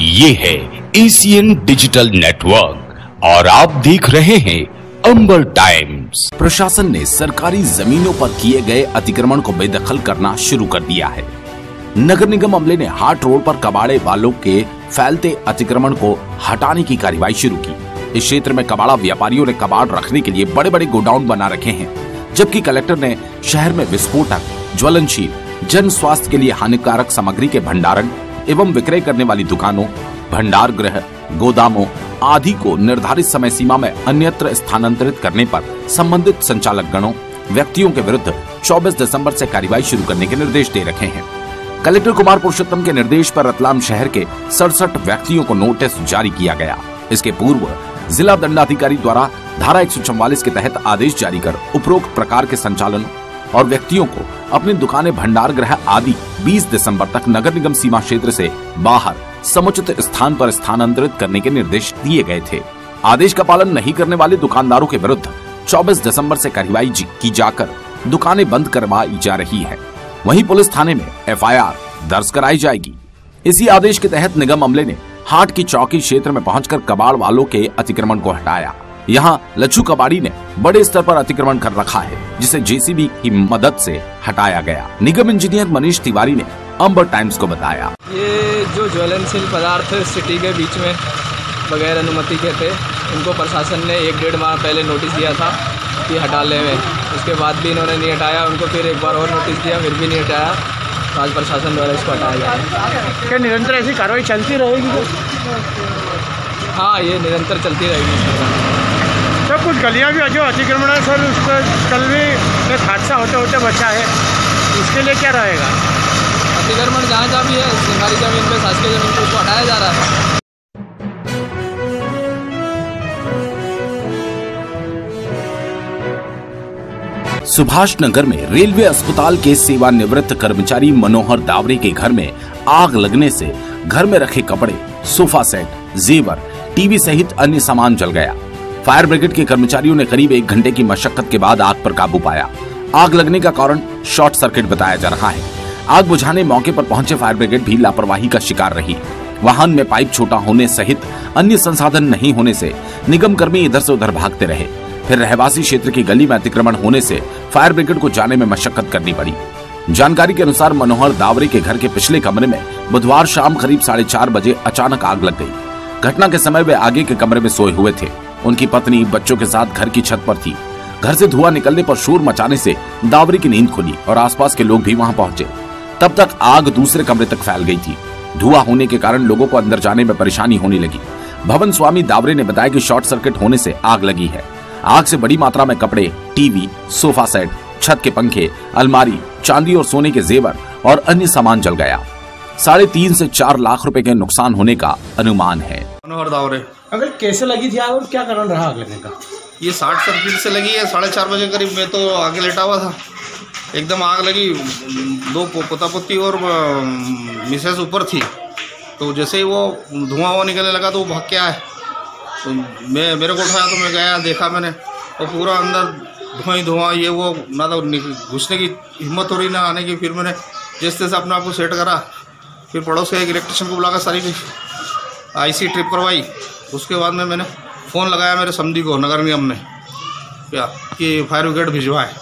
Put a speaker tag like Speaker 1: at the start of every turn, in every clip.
Speaker 1: ये है Asian digital network और आप देख रहे हैं अंबर टाइम्स।
Speaker 2: प्रशासन ने सरकारी जमीनों पर किए गए अतिक्रमण को बेदखल करना शुरू कर दिया है। नगर निगम अमले ने हाट रोड पर कबाड़े वालों के फैलते अतिक्रमण को हटाने की कार्रवाई शुरू की। इस क्षेत्र में कबाड़ा व्यापारियों ने कबाड़ रखने के लिए बड़े बड़े गोडाउन बना रखे हैं, जबकि कलेक्टर ने शहर में विस्फोटक, ज्वलनशील, जन स्वास्थ्य के लिए हानिकारक सामग्री के भंडारण एवं विक्रय करने वाली दुकानों, भंडार गृह, गोदामों आदि को निर्धारित समय सीमा में अन्यत्र स्थानांतरित करने पर संबंधित संचालक गणों, व्यक्तियों के विरुद्ध 24 दिसंबर से कार्रवाई शुरू करने के निर्देश दे रखे हैं। कलेक्टर कुमार पुरुषोत्तम के निर्देश पर रतलाम शहर के 67 व्यक्तियों को नोटिस जारी किया गया। इसके पूर्व जिला दंडाधिकारी द्वारा धारा 144 के तहत आदेश जारी कर उपरोक्त प्रकार के संचालन और व्यक्तियों को अपनी दुकानें, भंडार गृह आदि 20 दिसंबर तक नगर निगम सीमा क्षेत्र से बाहर समुचित स्थान पर स्थानांतरित करने के निर्देश दिए गए थे। आदेश का पालन नहीं करने वाले दुकानदारों के विरुद्ध 24 दिसंबर से कार्रवाई की जाकर दुकानें बंद करवाई जा रही है। वहीं पुलिस थाने में FIR दर्ज कराई जाएगी। इसी आदेश के तहत निगम अमले ने हाट की चौकी क्षेत्र में पहुंचकर कबाड़ वालों के अतिक्रमण को हटाया। यहाँ लच्छू कबाड़ी ने बड़े स्तर पर अतिक्रमण कर रखा है, जिसे JCB की मदद से हटाया गया। निगम इंजीनियर मनीष तिवारी ने अंबर टाइम्स को बताया,
Speaker 3: ये जो ज्वलनशील पदार्थ सिटी के बीच में बगैर अनुमति के थे, उनको प्रशासन ने 1-1.5 माह पहले नोटिस दिया था कि हटा ले में। उसके बाद भी इन्होंने नहीं हटाया। उनको फिर एक बार और नोटिस दिया, फिर भी नहीं हटाया। आज प्रशासन द्वारा इसको हटाया जा रहा है।
Speaker 4: क्या निरंतर ऐसी कार्रवाई चलती रहेगी?
Speaker 3: हाँ, ये निरंतर चलती रहेगी।
Speaker 4: सर, कुछ गलियाँ भी जो अतिक्रमण है सर, उसका कल भी एक हादसा होते होते बचा है, इसके लिए क्या रहेगा?
Speaker 3: अतिक्रमण जहाँ जहाँ भी है सरकारी जमीन पे, शासकीय जमीन पे, उसको हटाया जा रहा है।
Speaker 2: सुभाष नगर में रेलवे अस्पताल के सेवानिवृत्त कर्मचारी मनोहर दावरे के घर में आग लगने से घर में रखे कपड़े, सोफा सेट, जेवर, टीवी सहित अन्य सामान जल गया। फायर ब्रिगेड के कर्मचारियों ने करीब 1 घंटे की मशक्कत के बाद आग पर काबू पाया। आग लगने का कारण शॉर्ट सर्किट बताया जा रहा है। आग बुझाने मौके पर पहुंचे फायर ब्रिगेड भी लापरवाही का शिकार रही। वाहन में पाइप छोटा होने सहित अन्य संसाधन नहीं होने से निगम कर्मी इधर से उधर भागते रहे। फिर रहवासी क्षेत्र की गली में अतिक्रमण होने से फायर ब्रिगेड को जाने में मशक्कत करनी पड़ी। जानकारी के अनुसार मनोहर दावरे के घर के पिछले कमरे में बुधवार शाम करीब 4:30 बजे अचानक आग लग गई। घटना के समय वे आगे के कमरे में सोए हुए थे। उनकी पत्नी बच्चों के साथ घर की छत पर थी। घर से धुआं निकलने पर शोर मचाने से दावरे की नींद खुली और आसपास के लोग भी वहां पहुंचे। तब तक आग दूसरे कमरे तक फैल गई थी। धुआं होने के कारण लोगों को अंदर जाने में परेशानी होने लगी। भवन स्वामी दावरे ने बताया कि शॉर्ट सर्किट होने से आग लगी है। आग से बड़ी मात्रा में कपड़े, टीवी, सोफा सेट, छत के पंखे, अलमारी, चांदी और सोने के जेवर और अन्य सामान जल गया। 3.5 से 4 लाख रुपए के नुकसान होने का अनुमान है।
Speaker 5: मनोहर दावरे,
Speaker 4: अगर कैसे लगी थी आग और क्या कारण रहा आग लगने का?
Speaker 5: ये शॉर्ट सर्किट से लगी है। 4:30 बजे करीब मैं तो आगे लेटा हुआ था, एकदम आग लगी। 2 पोता पोती और मिसेस ऊपर थी। तो जैसे ही वो धुआं निकलने लगा तो वो भाग के आए। तो मेरे को उठाया तो मैं गया, देखा मैंने, और पूरा अंदर धुआं ये वो, ना तो घुसने की हिम्मत हो रही ना आने की। फिर मैंने जिस तरह से अपने आप को सेट करा, फिर पड़ोस के एक इलेक्ट्रिशियन को बुलाकर सारी IC ट्रिप करवाई। उसके बाद में मैंने फ़ोन लगाया मेरे समधी को नगर निगम में क्या कि फायर ब्रिगेड भिजवाए।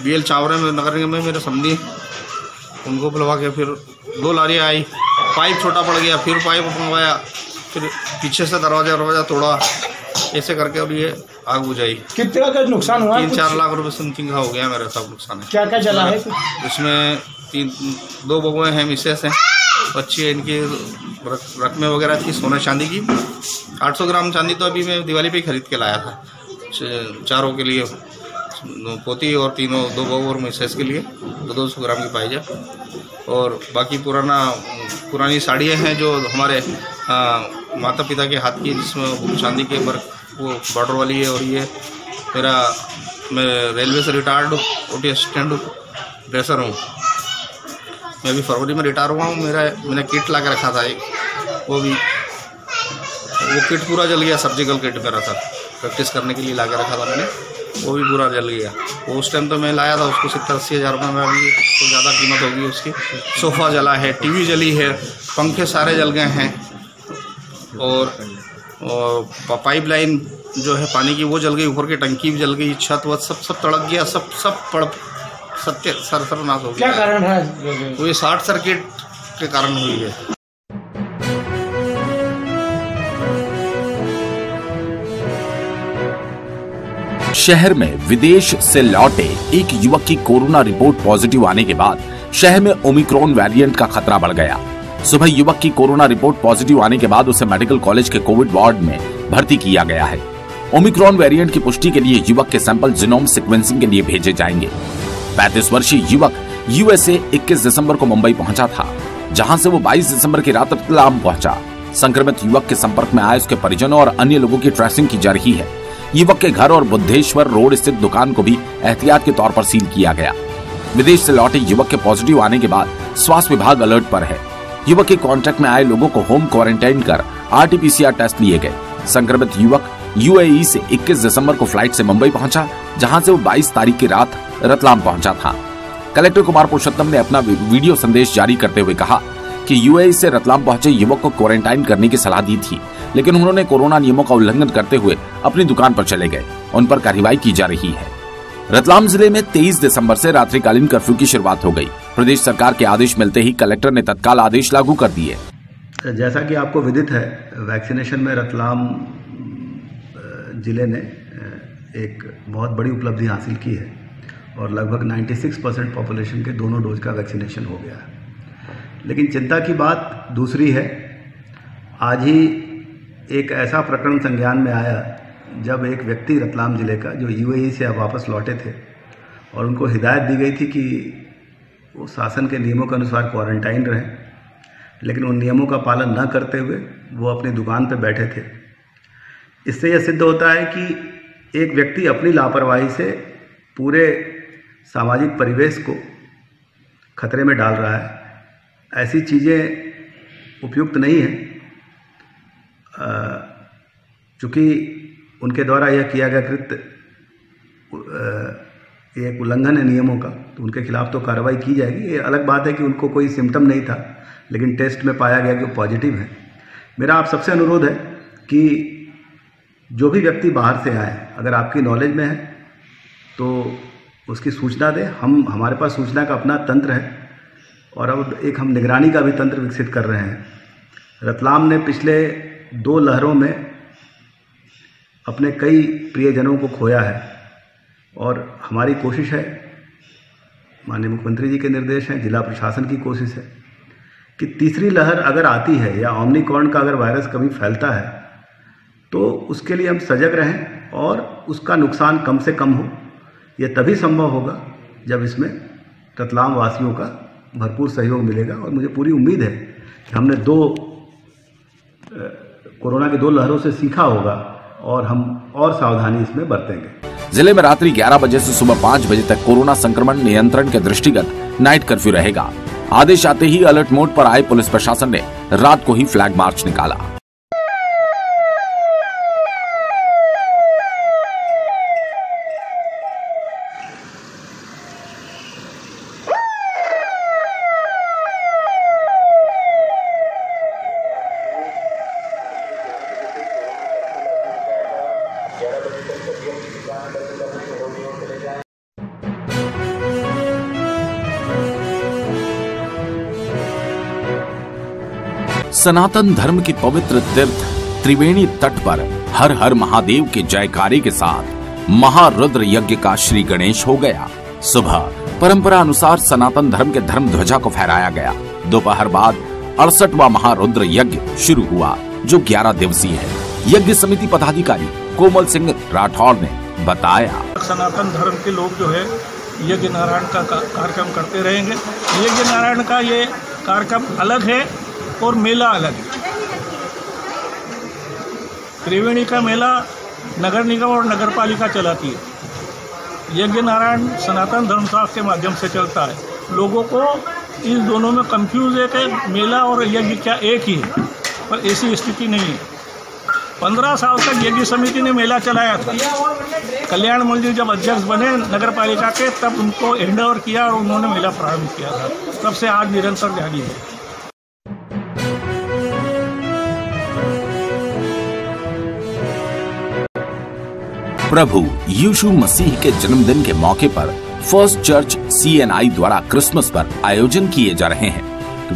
Speaker 5: BL चावरे में नगर निगम में मेरे समधी, उनको बुलवा के फिर 2 लारियाँ आई। पाइप छोटा पड़ गया, फिर पाइप मंगवाया, फिर पीछे से दरवाजा तोड़ा, ऐसे करके और ये आग बुझाई।
Speaker 4: कितना का नुकसान हुआ?
Speaker 5: 3-4 लाख रुपए समथिंग का हो गया मेरा सब नुकसान है।
Speaker 4: क्या क्या जला है?
Speaker 5: इसमें 2 बगुए हैं, मिसेस हैं, बच्ची है, इनकी रकमें वगैरह थी सोना चांदी की। 800 ग्राम चांदी तो अभी मैं दिवाली पे ही खरीद के लाया था, चारों के लिए, पोती और 2 बहू और मिसेस के लिए 200 ग्राम की पाई जाए। और बाकी पुरानी साड़ियाँ हैं जो हमारे माता पिता के हाथ की, जिसमें चांदी के वो बॉर्डर वाली है। और ये मैं रेलवे से रिटायर्ड OT असिस्टेंट ड्रेसर हूँ। मैं अभी फरवरी में रिटायर हुआ हूँ। मैंने किट ला के रखा था एक, वो किट पूरा जल गया। सर्जिकल किट मेरा था, प्रैक्टिस करने के लिए ला के रखा था मैंने। वो भी पूरा जल गया। वो उस टाइम तो मैं लाया था उसको 70-80 हज़ार रुपये में, अभी तो ज़्यादा कीमत होगी उसकी। सोफ़ा जला है, टीवी जली है, पंखे सारे जल गए हैं, और पाइपलाइन जो है पानी की वो जल गई, ऊपर की टंकी भी जल गई, छत वत सब तड़क गया, सब सर्वनाश हो गया।
Speaker 4: क्या कारण है?
Speaker 5: वो ये शॉर्ट सर्किट के कारण हुई है।
Speaker 2: शहर में विदेश से लौटे एक युवक की कोरोना रिपोर्ट पॉजिटिव आने के बाद शहर में ओमिक्रॉन वेरिएंट का खतरा बढ़ गया। सुबह युवक की कोरोना रिपोर्ट पॉजिटिव आने के बाद उसे मेडिकल कॉलेज के कोविड वार्ड में भर्ती किया गया है। ओमिक्रॉन वेरिएंट की पुष्टि के लिए युवक के सैंपल जीनोम सीक्वेंसिंग के लिए भेजे जाएंगे। 35 वर्षीय युवक यूएसए 21 दिसंबर को मुंबई पहुंचा था, जहां से वो 22 दिसंबर की रात रतलाम पहुंचा। संक्रमित युवक के संपर्क में आए उसके परिजनों और अन्य लोगों की ट्रेसिंग की जा रही है। युवक के घर और बुद्धेश्वर रोड स्थित दुकान को भी एहतियात के तौर पर सील किया गया। विदेश से लौटे युवक के पॉजिटिव आने के बाद स्वास्थ्य विभाग अलर्ट पर है। युवक के कांटेक्ट में आए लोगों को होम क्वारंटाइन कर RT-PCR टेस्ट लिए गए। संक्रमित युवक UAE से 21 दिसंबर को फ्लाइट से मुंबई पहुंचा, जहां से वो 22 तारीख की रात रतलाम पहुंचा था। कलेक्टर कुमार पुरुषोत्तम ने अपना वीडियो संदेश जारी करते हुए कहा कि UAE से रतलाम पहुंचे युवक को क्वारंटाइन करने की सलाह दी थी, लेकिन उन्होंने कोरोना नियमों का उल्लंघन करते हुए अपनी दुकान पर चले गए। उन पर कार्रवाई की जा रही है। रतलाम जिले में 23 दिसंबर से रात्रिकालीन कर्फ्यू की शुरुआत हो गई। प्रदेश सरकार के आदेश मिलते ही कलेक्टर ने तत्काल आदेश लागू कर दिए।
Speaker 6: जैसा कि आपको विदित है, वैक्सीनेशन में रतलाम जिले ने एक बहुत बड़ी उपलब्धि हासिल की है और लगभग 96% पॉपुलेशन के दोनों डोज का वैक्सीनेशन हो गया है। लेकिन चिंता की बात दूसरी है। आज ही एक ऐसा प्रकरण संज्ञान में आया जब एक व्यक्ति रतलाम जिले का जो UAE से वापस लौटे थे और उनको हिदायत दी गई थी कि वो शासन के नियमों के अनुसार क्वारंटाइन रहें, लेकिन उन नियमों का पालन न करते हुए वो अपनी दुकान पर बैठे थे। इससे यह सिद्ध होता है कि एक व्यक्ति अपनी लापरवाही से पूरे सामाजिक परिवेश को खतरे में डाल रहा है। ऐसी चीज़ें उपयुक्त नहीं हैं। चूँकि उनके द्वारा यह किया गया कृत्य एक उल्लंघन है नियमों का, तो उनके खिलाफ तो कार्रवाई की जाएगी। ये अलग बात है कि उनको कोई सिम्टम नहीं था, लेकिन टेस्ट में पाया गया कि वो पॉजिटिव है। मेरा आप सबसे अनुरोध है कि जो भी व्यक्ति बाहर से आए, अगर आपकी नॉलेज में है तो उसकी सूचना दें। हमारे पास सूचना का अपना तंत्र है और अब एक हम निगरानी का भी तंत्र विकसित कर रहे हैं। रतलाम ने पिछले 2 लहरों में अपने कई प्रियजनों को खोया है और हमारी कोशिश है, माननीय मुख्यमंत्री जी के निर्देश हैं, जिला प्रशासन की कोशिश है कि तीसरी लहर अगर आती है या ओमिक्रॉन का अगर वायरस कभी फैलता है तो उसके लिए हम सजग रहें और उसका नुकसान कम से कम हो। यह तभी संभव होगा जब इसमें रतलाम वासियों का भरपूर सहयोग मिलेगा। और मुझे पूरी उम्मीद है कि हमने कोरोना की 2 लहरों से सीखा होगा और हम और सावधानी इसमें बरतेंगे।
Speaker 2: जिले में रात्रि 11 बजे से सुबह 5 बजे तक कोरोना संक्रमण नियंत्रण के दृष्टिगत नाइट कर्फ्यू रहेगा। आदेश आते ही अलर्ट मोड पर आए पुलिस प्रशासन ने रात को ही फ्लैग मार्च निकाला। सनातन धर्म की पवित्र तीर्थ त्रिवेणी तट पर हर हर महादेव के जयकारे के साथ महारुद्र यज्ञ का श्री गणेश हो गया। सुबह परंपरा अनुसार सनातन धर्म के धर्म ध्वजा को फहराया गया। दोपहर बाद 68वां महारुद्र यज्ञ शुरू हुआ, जो 11 दिवसीय है। यज्ञ समिति पदाधिकारी कोमल सिंह राठौड़ ने बताया,
Speaker 7: सनातन धर्म के लोग जो है यज्ञ नारायण का कार्यक्रम करते रहेंगे। यज्ञ नारायण का ये कार्यक्रम अलग है और मेला अलग है। त्रिवेणी का मेला नगर निगम और नगर पालिका चलाती है। यज्ञ नारायण सनातन धर्मशास्त्र के माध्यम से चलता है। लोगों को इन दोनों में कंफ्यूज है कि मेला और यज्ञ क्या एक ही है, पर ऐसी स्थिति नहीं है। 15 साल तक यज्ञ समिति ने मेला चलाया था। कल्याण मंदिर जब अध्यक्ष बने नगर पालिका के, तब उनको हैंड ओवर किया और उन्होंने मेला प्रारंभ किया था। तब से आज निरंतर जारी है।
Speaker 2: प्रभु यीशु मसीह के जन्मदिन के मौके पर फर्स्ट चर्च CNI द्वारा क्रिसमस पर आयोजन किए जा रहे हैं।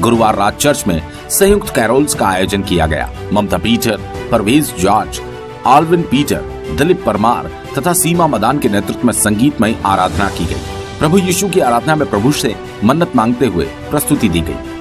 Speaker 2: गुरुवार रात चर्च में संयुक्त कैरोल्स का आयोजन किया गया। Mamta Peter, Parvez George, Alvin Peter, Dilip Parmar तथा सीमा मदान के नेतृत्व में संगीतमय आराधना की गई। प्रभु यीशु की आराधना में प्रभु से मन्नत मांगते हुए प्रस्तुति दी गई।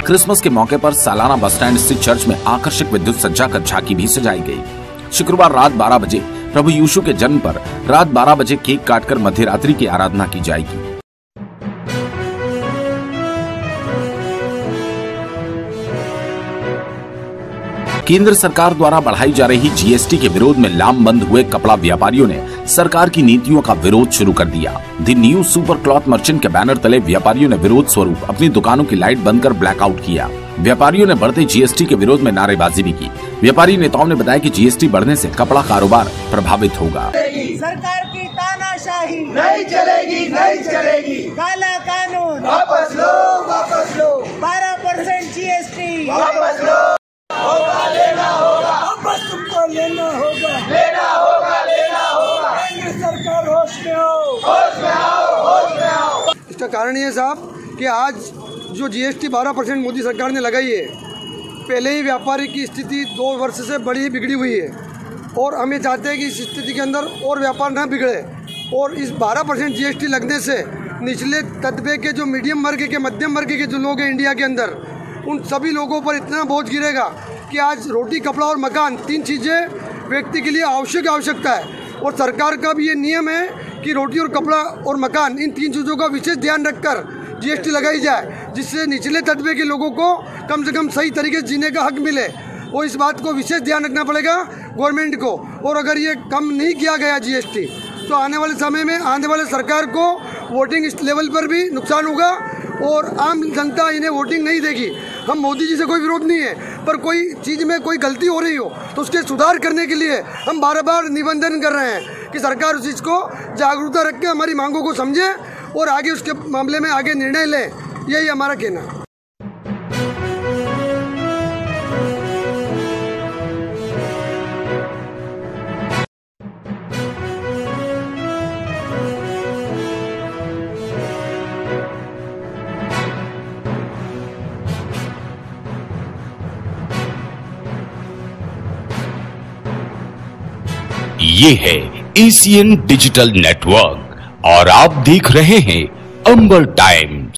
Speaker 2: क्रिसमस के मौके पर सालाना बस स्टैंड स्थित चर्च में आकर्षक विद्युत सज्जा कर झांकी भी सजाई गई। शुक्रवार रात 12 बजे प्रभु यीशु के जन्म पर रात 12 बजे केक काटकर मध्यरात्रि की आराधना की जाएगी। केंद्र सरकार द्वारा बढ़ाई जा रही GST के विरोध में लामबंद हुए कपड़ा व्यापारियों ने सरकार की नीतियों का विरोध शुरू कर दिया। The new super cloth merchant के बैनर तले व्यापारियों ने विरोध स्वरूप अपनी दुकानों की लाइट बंद कर ब्लैकआउट किया। व्यापारियों ने बढ़ते GST के विरोध में नारेबाजी भी की। व्यापारी नेताओं ने बताया कि GST बढ़ने से कपड़ा कारोबार प्रभावित होगा।
Speaker 8: सरकार की तानाशाही नहीं चलेगी, नहीं चलेगी। काला कानून वापस लो, वापस लो। 12% GST वापस लो। होगा, लेना होगा, वापस तुमको लेना होगा, लेना होगा, लेना होगा। केंद्र सरकार होश में आओ, होश में आओ, होश में आओ।
Speaker 9: इसका कारण ये साहब कि आज जो GST 12% मोदी सरकार ने लगाई है, पहले ही व्यापारी की स्थिति 2 वर्ष से बड़ी बिगड़ी हुई है और हम ये चाहते हैं कि इस स्थिति के अंदर और व्यापार ना बिगड़े। और इस 12% GST लगने से निचले तबके के जो मीडियम वर्ग के, मध्यम वर्ग के जो लोग हैं इंडिया के अंदर, उन सभी लोगों पर इतना बोझ गिरेगा कि आज रोटी, कपड़ा और मकान, 3 चीज़ें व्यक्ति के लिए आवश्यकता है। और सरकार का भी ये नियम है कि रोटी और कपड़ा और मकान, इन 3 चीज़ों का विशेष ध्यान रखकर GST लगाई जाए, जिससे निचले तबके के लोगों को कम से कम सही तरीके से जीने का हक मिले। और इस बात को विशेष ध्यान रखना पड़ेगा गवर्नमेंट को। और अगर ये कम नहीं किया गया GST, तो आने वाले समय में आने वाले सरकार को वोटिंग लेवल पर भी नुकसान होगा और आम जनता इन्हें वोटिंग नहीं देगी। हम मोदी जी से कोई विरोध नहीं है, पर कोई चीज़ में कोई गलती हो रही हो तो उसके सुधार करने के लिए हम बार-बार निवेदन कर रहे हैं कि सरकार उस चीज़ को जागरूकता रख के हमारी मांगों को समझे और आगे उसके मामले में आगे निर्णय ले। यही हमारा कहना है।
Speaker 1: ये है एशियन डिजिटल नेटवर्क और आप देख रहे हैं अंबर टाइम्स।